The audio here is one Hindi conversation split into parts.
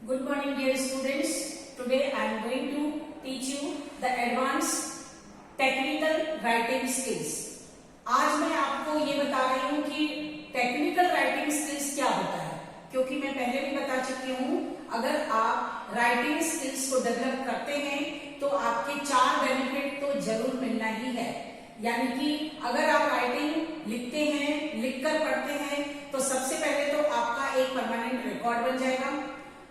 Good morning dear students. Today I am going to teach you the advanced technical writing skills. आज मैं आपको ये बता रही हूँ कि टेक्निकल राइटिंग स्किल्स क्या होता है, क्योंकि मैं पहले भी बता चुकी हूँ अगर आप राइटिंग स्किल्स को डेवलप करते हैं तो आपके 4 बेनिफिट तो जरूर मिलना ही है। यानी कि अगर आप राइटिंग लिखते हैं, लिखकर पढ़ते हैं तो सबसे पहले तो आपका एक परमानेंट रिकॉर्ड बन जाएगा।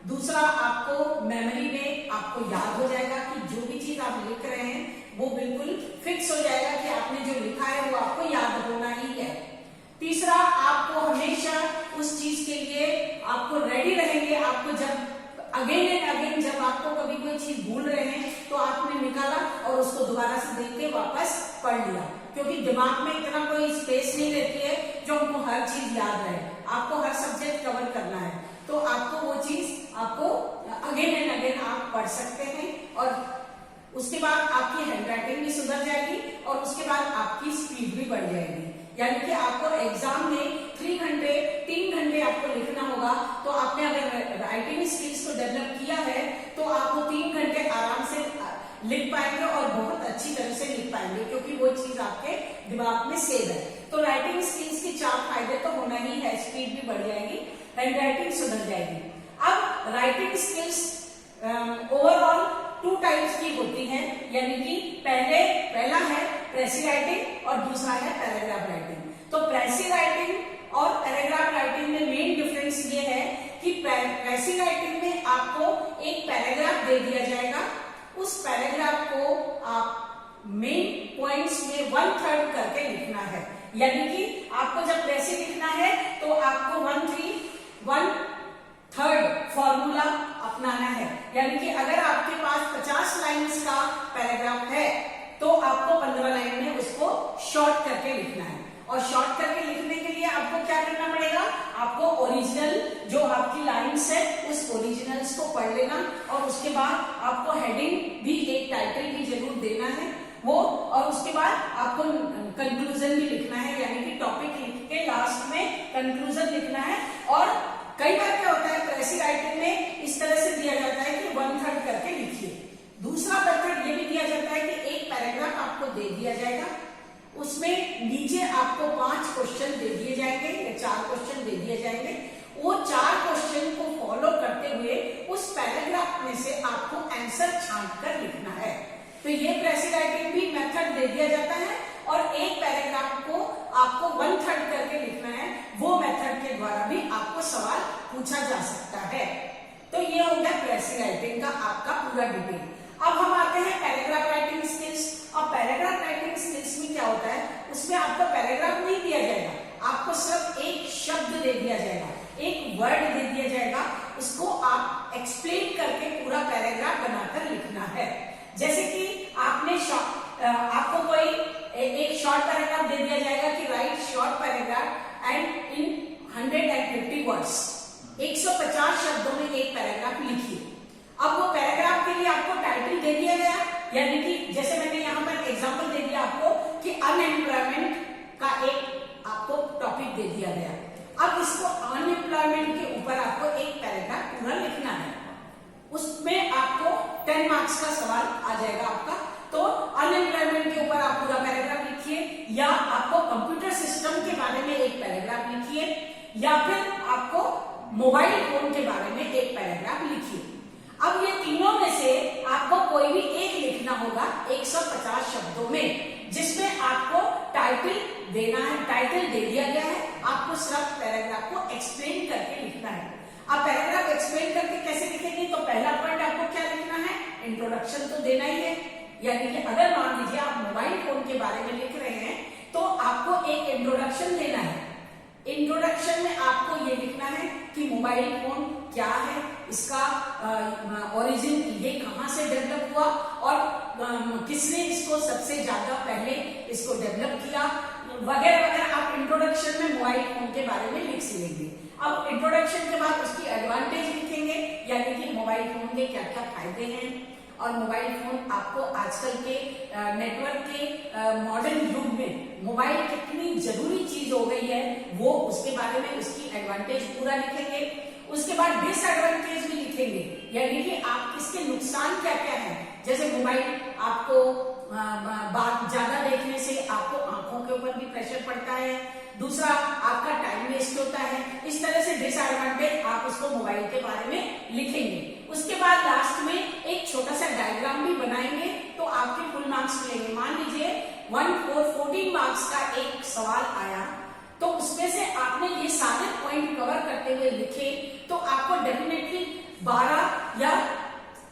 दूसरा, आपको मेमोरी में आपको याद हो जाएगा कि जो भी चीज आप लिख रहे हैं वो बिल्कुल फिक्स हो जाएगा कि आपने जो लिखा है वो आपको याद होना ही है। तीसरा, आपको हमेशा उस चीज के लिए आपको रेडी रहेंगे। आपको जब अगेन एंड अगेन जब आपको कभी कोई चीज भूल रहे हैं तो आपने निकाला और उसको दोबारा से देख के वापस पढ़ लिया, क्योंकि दिमाग में इतना कोई स्पेस नहीं रहती है जो हमको हर चीज याद रहे। आपको हर सब्जेक्ट कवर करना है तो आपको वो चीज आपको अगेन एंड अगेन आप पढ़ सकते हैं और उसके बाद आपकी हैंडराइटिंग भी सुधर जाएगी और उसके बाद आपकी स्पीड भी बढ़ जाएगी। यानी कि आपको एग्जाम में 3 घंटे आपको लिखना होगा, तो आपने अगर राइटिंग स्किल्स को डेवलप किया है तो आपको 3 घंटे आराम से लिख पाएंगे और बहुत अच्छी तरह से लिख पाएंगे, क्योंकि वो चीज आपके दिमाग में सेव है। तो राइटिंग स्किल्स के 4 फायदे तो होना ही है, स्पीड भी बढ़ जाएगी, हैंडराइटिंग सुधर जाएगी। अब राइटिंग स्किल्स ओवरऑल 2 टाइप्स की होती हैं, यानी कि पहला है प्रेसी राइटिंग और दूसरा है पैराग्राफ राइटिंग। तो प्रेसी राइटिंग और पैराग्राफ राइटिंग में मेन डिफरेंस ये है कि प्रेसी राइटिंग में आपको एक पैराग्राफ दे दिया जाएगा, उस पैराग्राफ को आप मेन पॉइंट्स में 1/3 करके लिखना है। यानी कि आपको जब प्रेसी लिखना है तो आपको 1/3 फॉर्मूला अपनाना है। यानी कि अगर आपके पास 50 लाइन्स का पैराग्राफ है तो आपको 15 लाइन में उसको शॉर्ट करके लिखना है। और शॉर्ट करके लिखने के लिए आपको क्या करना पड़ेगा, आपको ओरिजिनल जो आपकी लाइन्स है उस ओरिजिनल्स को पढ़ लेना और उसके बाद आपको हेडिंग भी, एक टाइटल भी जरूर देना है वो, और उसके बाद आपको कंक्लूजन भी लिखना है। यानी कि टॉपिक लिख के लास्ट में कंक्लूजन लिखना है। और कई बार क्या होता है प्रेसी राइटिंग में इस तरह से दिया जाता है कि 1/3 करके लिखिए। दूसरा मेथड ये भी दिया जाता है कि एक पैराग्राफ आपको दे दिया जाएगा, उसमें नीचे आपको 5 क्वेश्चन दे दिए जाएंगे या 4 क्वेश्चन दे दिए जाएंगे। वो 4 क्वेश्चन को फॉलो करते हुए उस पैराग्राफ में से आपको आंसर छांट कर लिखना है। तो ये प्रेसी राइटिंग भी मेथड दे दिया जाता है और एक पैराग्राफ को आपको 1/3 करके लिखना है, वो मेथड के द्वारा भी आपको सवाल पूछा जा सकता है। तो ये हो गया प्रेसी राइटिंग का आपका पूरा डिटेल। अब हम आते हैं पैराग्राफ राइटिंग स्किल्स। और पैराग्राफ राइटिंग स्किल्स में क्या होता है, उसमें आपको पैराग्राफ नहीं दिया जाएगा, आपको सिर्फ एक शब्द दे दिया जाएगा, एक वर्ड दे दिया जाएगा, उसको आप एक्सप्लेन करके पूरा पैराग्राफ बनाकर लिखना है। जैसे कि आपको कोई एक शॉर्ट पैराग्राफ दे दिया जाएगा कि right short paragraph and in 150 words, 150 शब्दों में एक पैराग्राफ लिखिए। अब वो पैराग्राफ के लिए आपको टाइटल दे दिया गया, यानी कि जैसे मैंने यहाँ पर एग्जांपल दे दिया आपको कि अनएम्प्लॉयमेंट का एक आपको टॉपिक दे दिया गया। अब इसको अनएम्प्लॉयमेंट के ऊपर आपको एक पैराग्राफ पूरा लिखना है, उसमें आपको 10 मार्क्स का सवाल आ जाएगा आपका। तो अनएम्प्लॉयमेंट के ऊपर आप पूरा पैराग्राफ लिखिए, या आपको कंप्यूटर सिस्टम के बारे में एक पैराग्राफ लिखिए, या फिर आपको मोबाइल फोन के बारे में एक पैराग्राफ लिखिए। अब ये तीनों में से आपको कोई भी एक लिखना होगा 150 शब्दों में, जिसमें आपको टाइटल देना है। टाइटल दे दिया गया है, आपको सिर्फ पैराग्राफ को एक्सप्लेन करके लिखना है। अब पैराग्राफ एक्सप्लेन करके कैसे लिखेंगे, तो पहला पॉइंट आपको क्या लिखना है, इंट्रोडक्शन तो देना ही है। यानी कि अगर मान लीजिए आप मोबाइल फोन के बारे में लिख रहे हैं तो आपको एक इंट्रोडक्शन देना है। इंट्रोडक्शन में आपको ये लिखना है कि मोबाइल फोन क्या है, इसका ओरिजिन, ये कहां से डेवलप हुआ और किसने इसको सबसे ज्यादा पहले इसको डेवलप किया, वगैरह वगैरह। आप इंट्रोडक्शन में मोबाइल फोन के बारे में लिख लेंगे। अब इंट्रोडक्शन के बाद उसकी एडवांटेज लिखेंगे, यानी कि मोबाइल फोन के क्या क्या फायदे हैं और मोबाइल फोन आपको आजकल के नेटवर्क के मॉडर्न युग में मोबाइल कितनी जरूरी चीज हो गई है वो उसके बारे में, उसकी एडवांटेज पूरा लिखेंगे। उसके बाद डिसएडवांटेज भी लिखेंगे। लिखेंगे, यानी कि आप इसके नुकसान क्या क्या है। जैसे मोबाइल आपको बात ज्यादा देखने से आपको आंखों के ऊपर भी प्रेशर पड़ता है, दूसरा आपका टाइम वेस्ट होता है। इस तरह से डिसएडवांटेज आप उसको मोबाइल के बारे में लिखेंगे। उसके बाद लास्ट में एक छोटा सा डायग्राम भी बनाएंगे तो आपके फुल मार्क्स मिलेंगे। मान लीजिए 14 मार्क्स का एक सवाल आया तो उसमें से आपने ये सारे पॉइंट कवर करते हुए लिखे तो आपको डेफिनेटली 12 या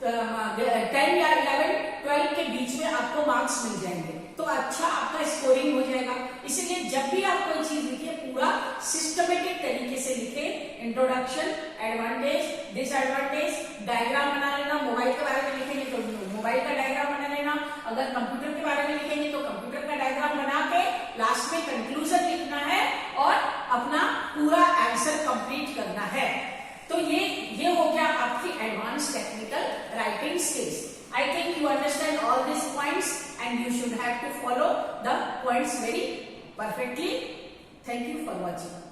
10 या 11, 12 के बीच में आपको मार्क्स मिल जाएंगे, तो अच्छा आपका स्कोरिंग हो जाएगा। इसलिए जब भी आप कोई चीज लिखे पूरा सिस्टमेटिक तरीके से लिखे। इंट्रोडक्शन, एडवांटेज, डिसएडवांटेज, डायग्राम बना लेना। मोबाइल के बारे में लिखेंगे तो मोबाइल का डायग्राम बना लेना, अगर कंप्यूटर के बारे में लिखेंगे तो कंप्यूटर का डायग्राम बना के लास्ट में कंक्लूजन लिखना है और अपना पूरा आंसर कंप्लीट करना है। तो ये हो गया आपकी advance technical writing skills. I think you understand all these points and you should have to follow the points very perfectly. Thank you for watching.